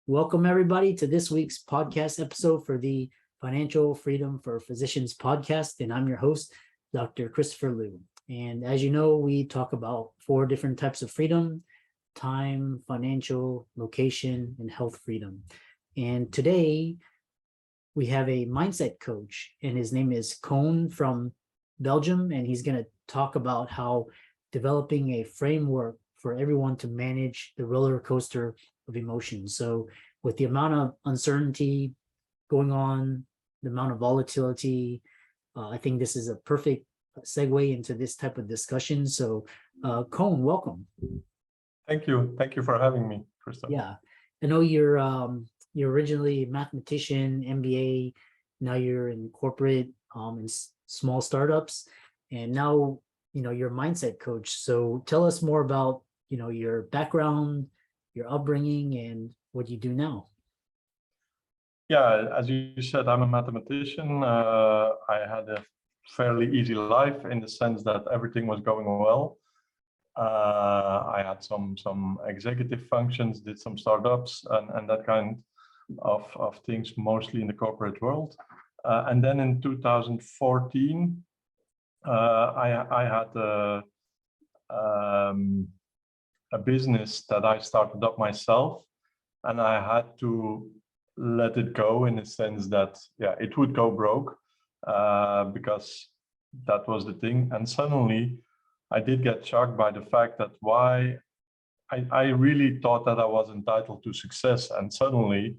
Welcome everybody to this week's podcast episode for the Financial Freedom for Physicians podcast. And I'm your host, Dr. Christopher Liu. And as you know, we talk about 4 different types of freedom: time, financial, location, and health freedom. And today we have a mindset coach, and his name is Koen from Belgium. And he's going to talk about how developing a framework for everyone to manage the roller coaster of emotions. So with the amount of uncertainty going on, the amount of volatility, I think this is a perfect segue into this type of discussion. So Koen, welcome. Thank you. Thank you for having me, Christoph. Yeah, I know you're originally a mathematician, MBA, now you're in corporate and small startups, and now you're a mindset coach. So tell us more about your background, your upbringing, and what you do now. Yeah, as you said, I'm a mathematician. I had a fairly easy life in the sense that everything was going well. I had some executive functions, did some startups and that kind of things, mostly in the corporate world. And then in 2014, I had a business that I started up myself, and I had to let it go in the sense that, yeah, it would go broke because that was the thing. And suddenly I did get shocked by the fact that why I really thought that I was entitled to success, and suddenly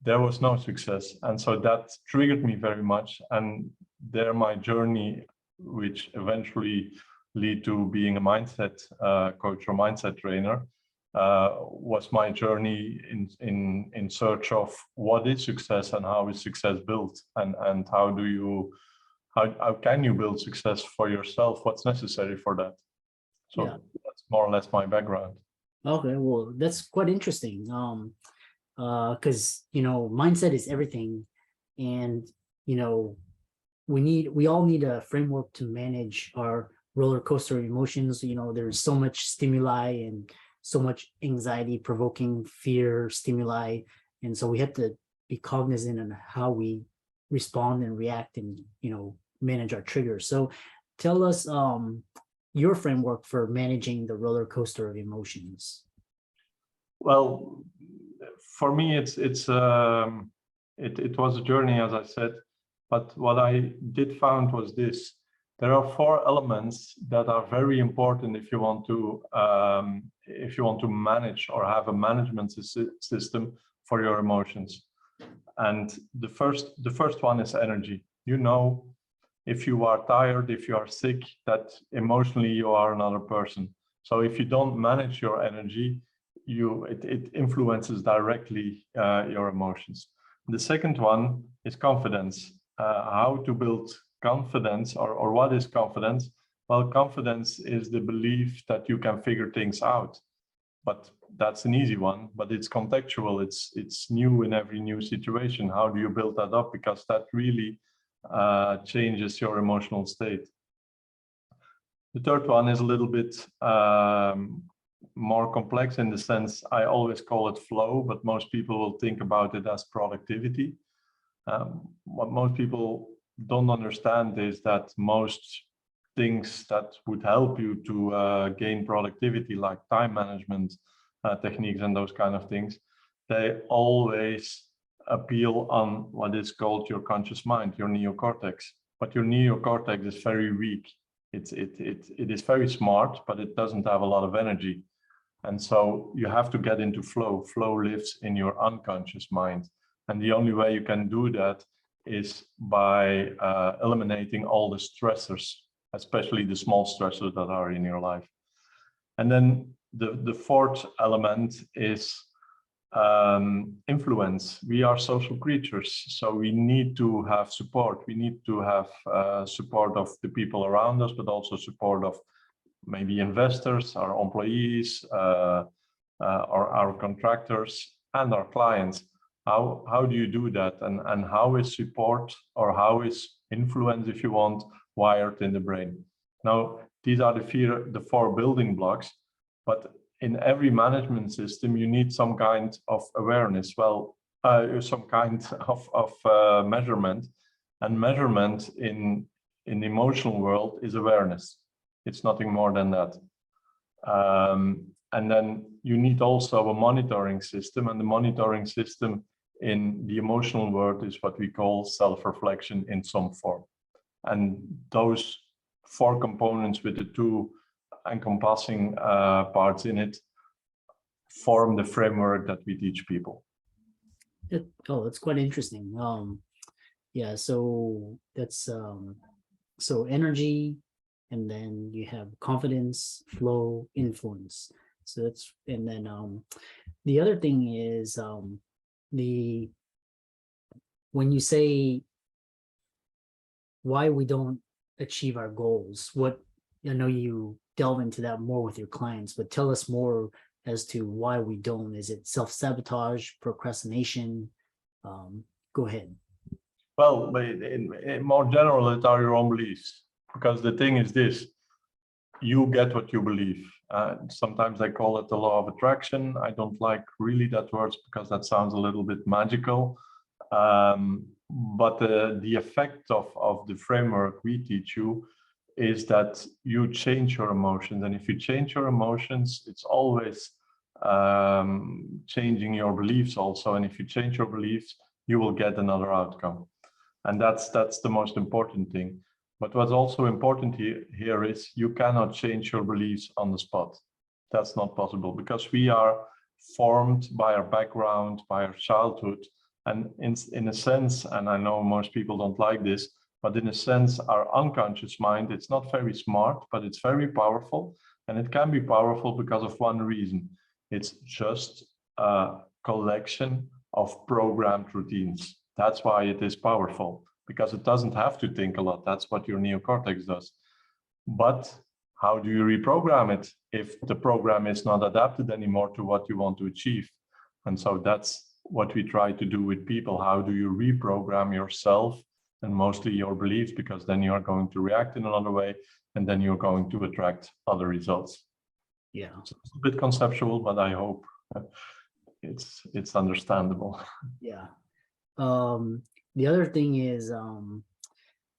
there was no success. And so that triggered me very much. And there my journey, which eventually lead to being a mindset coach or mindset trainer, was my journey in search of what is success and how is success built, and how can you build success for yourself, what's necessary for that. So yeah, that's more or less my background. Okay, well, that's quite interesting. Because mindset is everything, and we all need a framework to manage our roller coaster of emotions. There's so much stimuli and so much anxiety provoking fear stimuli, and so we have to be cognizant on how we respond and react and manage our triggers. So tell us your framework for managing the roller coaster of emotions. Well, for me, it was a journey, as I said, but what I did found was this: there are 4 elements that are very important if you want to manage or have a management system for your emotions. And the first one is energy. If you are tired, if you are sick, that emotionally you are another person. So if you don't manage your energy, it influences directly your emotions. The second one is confidence. How to build confidence, or what is confidence? Well, confidence is the belief that you can figure things out. But that's an easy one, but it's contextual. It's new in every new situation. How do you build that up? Because that really changes your emotional state. The third one is a little bit more complex in the sense, I always call it flow, but most people will think about it as productivity. What most people don't understand is that most things that would help you to gain productivity, like time management techniques and those kind of things, they always appeal on what is called your conscious mind, your neocortex. But your neocortex is very weak. It is very smart, but it doesn't have a lot of energy. And so you have to get into flow. Flow lives in your unconscious mind. And the only way you can do that is by eliminating all the stressors, especially the small stressors that are in your life. And then the fourth element is influence. We are social creatures, so we need to have support. We need to have support of the people around us, but also support of maybe investors, our employees, or our contractors and our clients. How do you do that? And how is support, or how is influence, if you want, wired in the brain? Now, these are the 4 building blocks, but in every management system, you need some kind of awareness. Well, some kind of measurement, and measurement in the emotional world is awareness. It's nothing more than that. And then you need also a monitoring system, and the monitoring system in the emotional world is what we call self-reflection in some form. And those four components with the two encompassing parts in it form the framework that we teach people. That's quite interesting. Yeah, so that's so energy, and then you have confidence, flow, influence. So that's, and then the other thing is the when you say why we don't achieve our goals, what, I know you delve into that more with your clients, but tell us more as to why we don't. Is it self-sabotage, procrastination? Go ahead. Well, in more general, it are your own beliefs, because the thing is this: you get what you believe. Sometimes I call it the law of attraction. I don't like really that word because that sounds a little bit magical. But the effect of the framework we teach you is that you change your emotions. And if you change your emotions, it's always changing your beliefs also. And if you change your beliefs, you will get another outcome. And that's the most important thing. But what's also important here is you cannot change your beliefs on the spot. That's not possible, because we are formed by our background, by our childhood. And in a sense, and I know most people don't like this, but in a sense, our unconscious mind, it's not very smart, but it's very powerful. And it can be powerful because of one reason. It's just a collection of programmed routines. That's why it is powerful, because it doesn't have to think a lot. That's what your neocortex does. But how do you reprogram it if the program is not adapted anymore to what you want to achieve? And so that's what we try to do with people. How do you reprogram yourself, and mostly your beliefs, because then you are going to react in another way, and then you're going to attract other results. Yeah, So it's a bit conceptual, but I hope it's understandable. yeah. The other thing is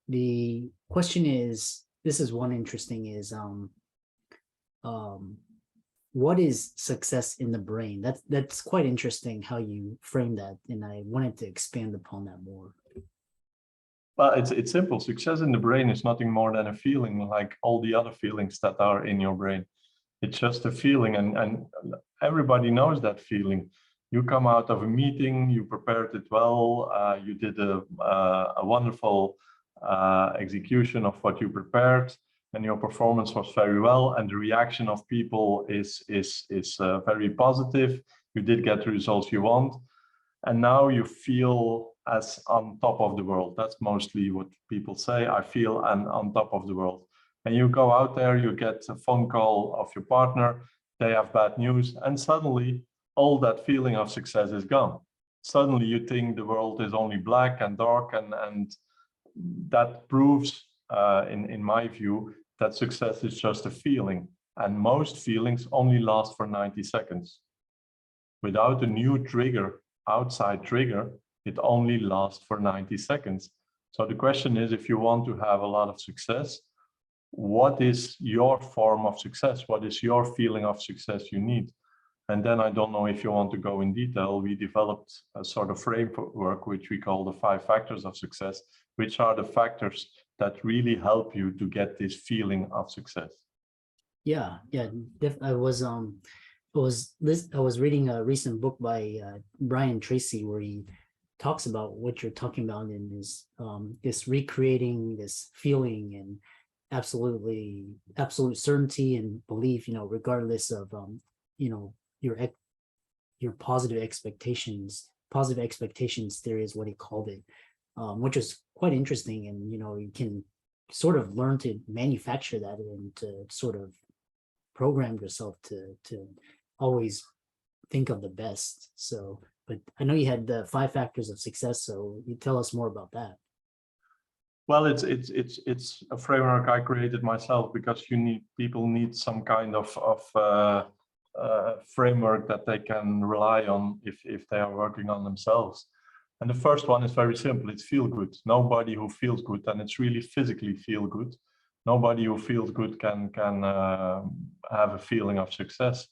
the question is, this is one interesting is what is success in the brain? That's quite interesting how you frame that, and I wanted to expand upon that more. Well, it's simple. Success in the brain is nothing more than a feeling, like all the other feelings that are in your brain. It's just a feeling, and everybody knows that feeling. You come out of a meeting, you prepared it well, you did a wonderful execution of what you prepared, and your performance was very well, and the reaction of people is very positive. You did get the results you want, and now you feel as on top of the world. That's mostly what people say. I feel on top of the world. And you go out there, you get a phone call of your partner, they have bad news, and suddenly all that feeling of success is gone. Suddenly you think the world is only black and dark, and that proves, in my view, that success is just a feeling. And most feelings only last for 90 seconds. Without a new trigger, outside trigger, it only lasts for 90 seconds. So the question is, if you want to have a lot of success, what is your form of success? What is your feeling of success you need? And then I don't know if you want to go in detail. We developed a sort of framework, which we call the 5 factors of success, which are the factors that really help you to get this feeling of success. Yeah, I was reading a recent book by Brian Tracy, where he talks about what you're talking about in this recreating this feeling and absolute certainty and belief, regardless of your positive expectations theory is what he called it, which was quite interesting. And you can sort of learn to manufacture that and to sort of program yourself to always think of the best. So, but I know you had the 5 factors of success, so you tell us more about that. Well, it's a framework I created myself, because people need some kind of framework that they can rely on if they are working on themselves. And the first one is very simple. It's feel good. Nobody who feels good, and it's really physically feel good. Nobody who feels good can have a feeling of success.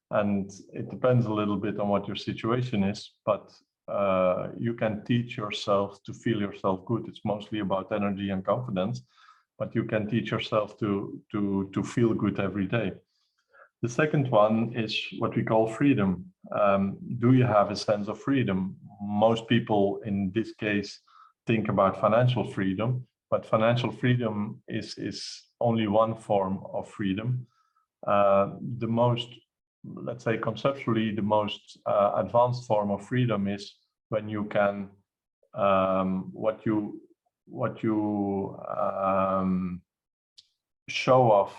And it depends a little bit on what your situation is, but you can teach yourself to feel yourself good. It's mostly about energy and confidence, but you can teach yourself to feel good every day. The second one is what we call freedom. Do you have a sense of freedom? Most people in this case think about financial freedom, but financial freedom is only one form of freedom. The most, let's say conceptually, the most advanced form of freedom is when you can, what you show off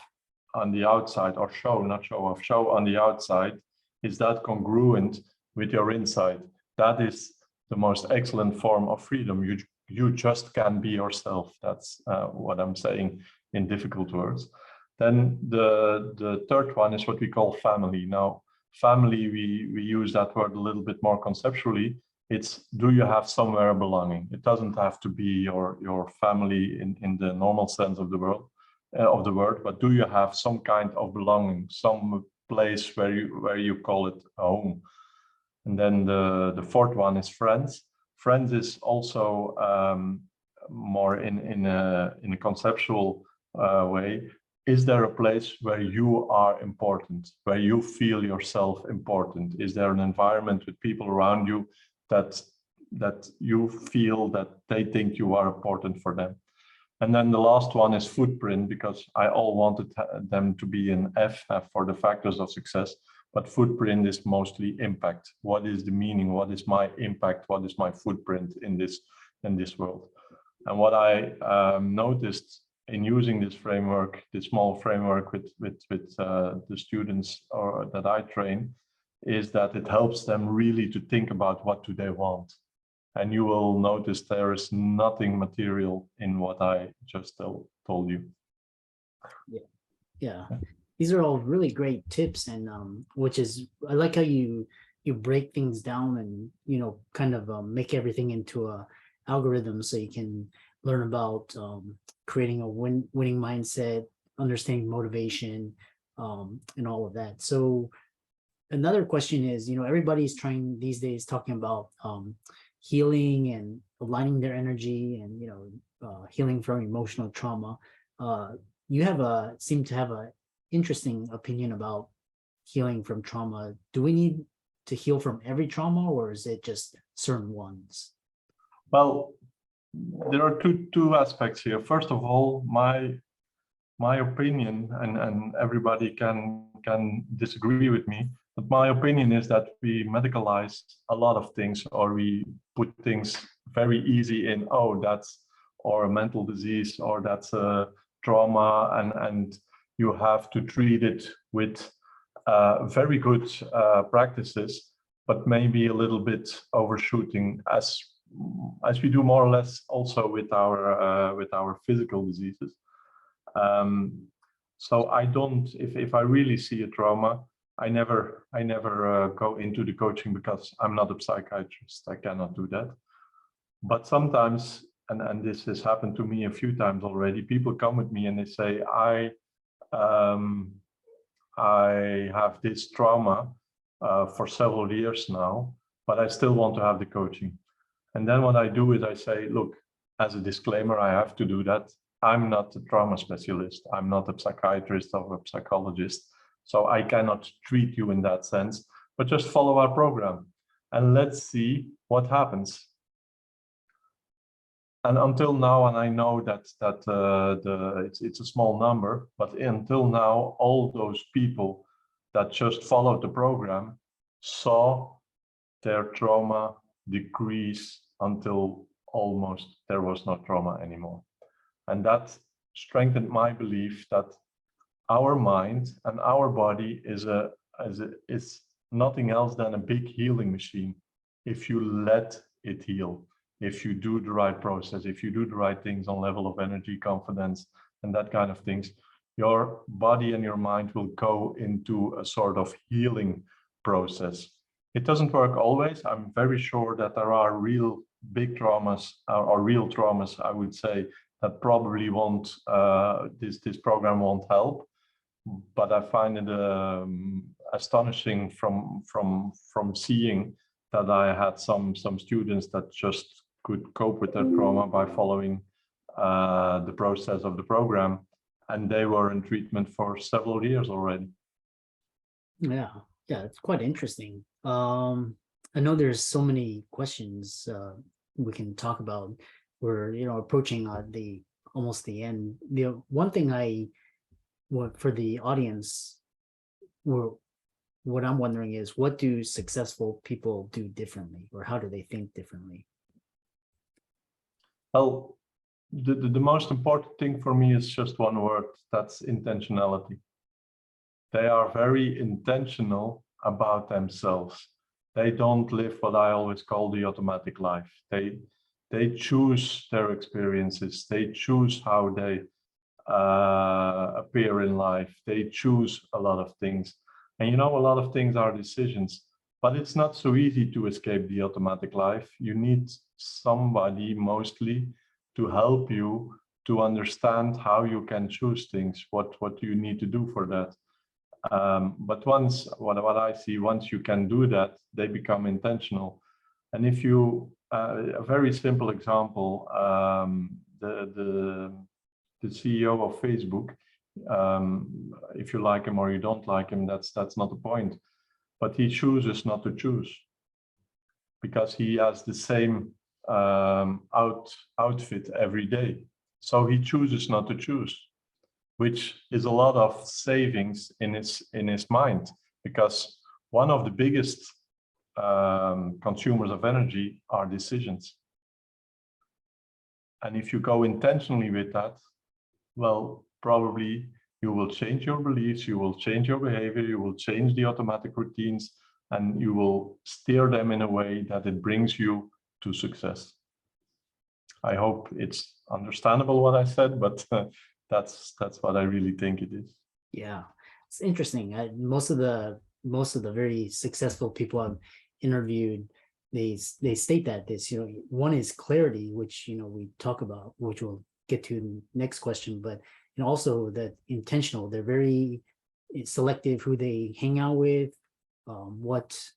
on the outside, or not show off, show on the outside, is that congruent with your inside? That is the most excellent form of freedom. You just can be yourself. That's what I'm saying in difficult words. Then the third one is what we call family. Now, family, we use that word a little bit more conceptually. It's, do you have somewhere belonging? It doesn't have to be your family in the normal sense of the word, but do you have some kind of belonging, some place where you call it a home? And then the fourth one is friends. Friends is also more in a conceptual way. Is there a place where you are important, where you feel yourself important? Is there an environment with people around you that you feel that they think you are important for them? And then the last one is footprint, because I all wanted them to be an F for the factors of success, but footprint is mostly impact. What is the meaning? What is my impact? What is my footprint in this world? And what I noticed in using this framework, this small framework with the students that I train, is that it helps them really to think about what do they want. And you will notice there is nothing material in what I just told you. Yeah. These are all really great tips, and which is, I like how you break things down and kind of make everything into a algorithm, so you can learn about creating a winning mindset, understanding motivation, and all of that. So another question is, everybody's trying these days talking about healing and aligning their energy, and healing from emotional trauma. You seem to have a interesting opinion about healing from trauma. Do we need to heal from every trauma, or is it just certain ones? Well, there are two aspects here. First of all, my opinion, and everybody can disagree with me, but my opinion is that we medicalize a lot of things, or we put things very easy in, oh, that's or a mental disease, or that's a trauma, and you have to treat it with very good practices, but maybe a little bit overshooting, as we do more or less also with our physical diseases. So I don't, if I really see a trauma, I never go into the coaching, because I'm not a psychiatrist. I cannot do that. But sometimes, and this has happened to me a few times already, people come with me and they say, I have this trauma for several years now, but I still want to have the coaching. And then what I do is I say, look, as a disclaimer, I have to do that. I'm not a trauma specialist. I'm not a psychiatrist or a psychologist. So I cannot treat you in that sense, but just follow our program and let's see what happens. And until now, and I know that it's a small number, but until now, all those people that just followed the program saw their trauma decrease until almost there was no trauma anymore. And that strengthened my belief that our mind and our body is nothing else than a big healing machine. If you let it heal, if you do the right process, if you do the right things on level of energy, confidence, and that kind of things, your body and your mind will go into a sort of healing process. It doesn't work always. I'm very sure that there are real big traumas or real traumas, I would say, that probably won't, this program won't help. But I find it astonishing from seeing that I had some students that just could cope with their trauma by following the process of the program, and they were in treatment for several years already. Yeah, it's quite interesting. I know there's so many questions we can talk about. We're approaching the almost the end. The one thing for the audience, what I'm wondering is, what do successful people do differently, or how do they think differently? Well, the most important thing for me is just one word, that's intentionality. They are very intentional about themselves. They don't live what I always call the automatic life. They choose their experiences. They choose how they appear in life. They choose a lot of things. And a lot of things are decisions, but it's not so easy to escape the automatic life. You need somebody mostly to help you to understand how you can choose things, what you need to do for that. But what I see, once you can do that, they become intentional. And if you, a very simple example, the CEO of Facebook, if you like him or you don't like him, that's not the point. But he chooses not to choose because he has the same outfit every day. So he chooses not to choose, which is a lot of savings in his mind, because one of the biggest consumers of energy are decisions. And if you go intentionally with that, well, probably you will change your beliefs, you will change your behavior, you will change the automatic routines, and you will steer them in a way that it brings you to success. I hope it's understandable what I said, but that's what I really think it is. Yeah, it's interesting. Most of the very successful people I've interviewed, they state that this, one is clarity, which we talk about, which we'll get to in the next question, but also that intentional. They're very selective who they hang out with, what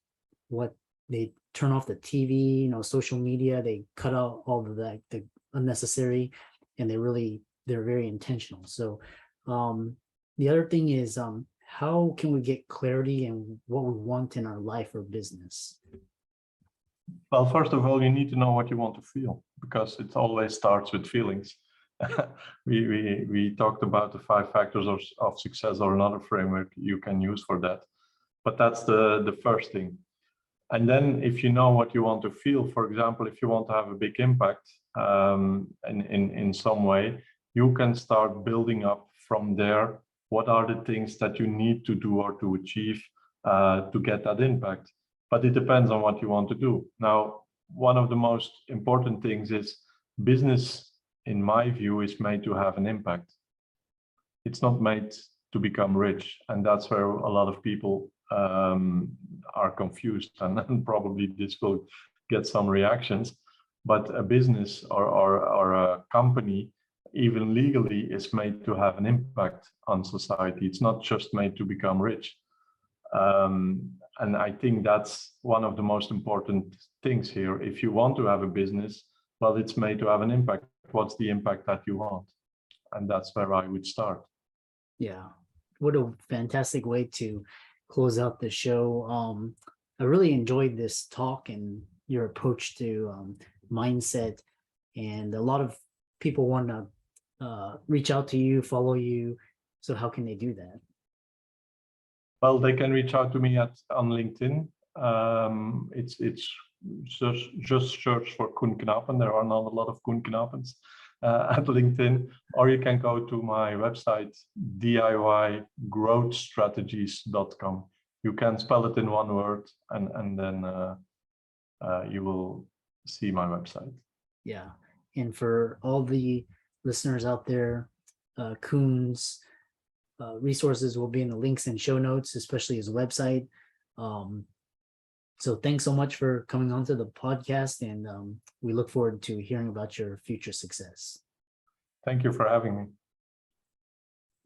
they turn off the TV, social media. They cut out all of that, the unnecessary, and they're very intentional. So the other thing is, how can we get clarity in what we want in our life or business? Well, first of all, you need to know what you want to feel, because it always starts with feelings. we talked about the 5 factors of success, or another framework you can use for that. But that's the first thing. And then if you know what you want to feel, for example, if you want to have a big impact in some way, you can start building up from there. What are the things that you need to do or to achieve to get that impact? But it depends on what you want to do. Now, one of the most important things is business, in my view, is made to have an impact. It's not made to become rich. And that's where a lot of people are confused, and probably this will get some reactions. But a business or a company, even legally, is made to have an impact on society. It's not just made to become rich. And I think that's one of the most important things here. If you want to have a business, well, it's made to have an impact. What's the impact that you want? And that's where I would start. Yeah, what a fantastic way to close out the show. I really enjoyed this talk and your approach to mindset, and a lot of people want to reach out to you, follow you. So how can they do that? Well, they can reach out to me on LinkedIn. It's just search for Koen Knaepen. There are not a lot of Koen Knaepens at LinkedIn, or you can go to my website, DIYgrowthstrategies.com. You can spell it in one word, and then you will see my website. Yeah, and for all the listeners out there, Koen's resources will be in the links and show notes, especially his website. So thanks so much for coming on to the podcast, and we look forward to hearing about your future success. Thank you for having me.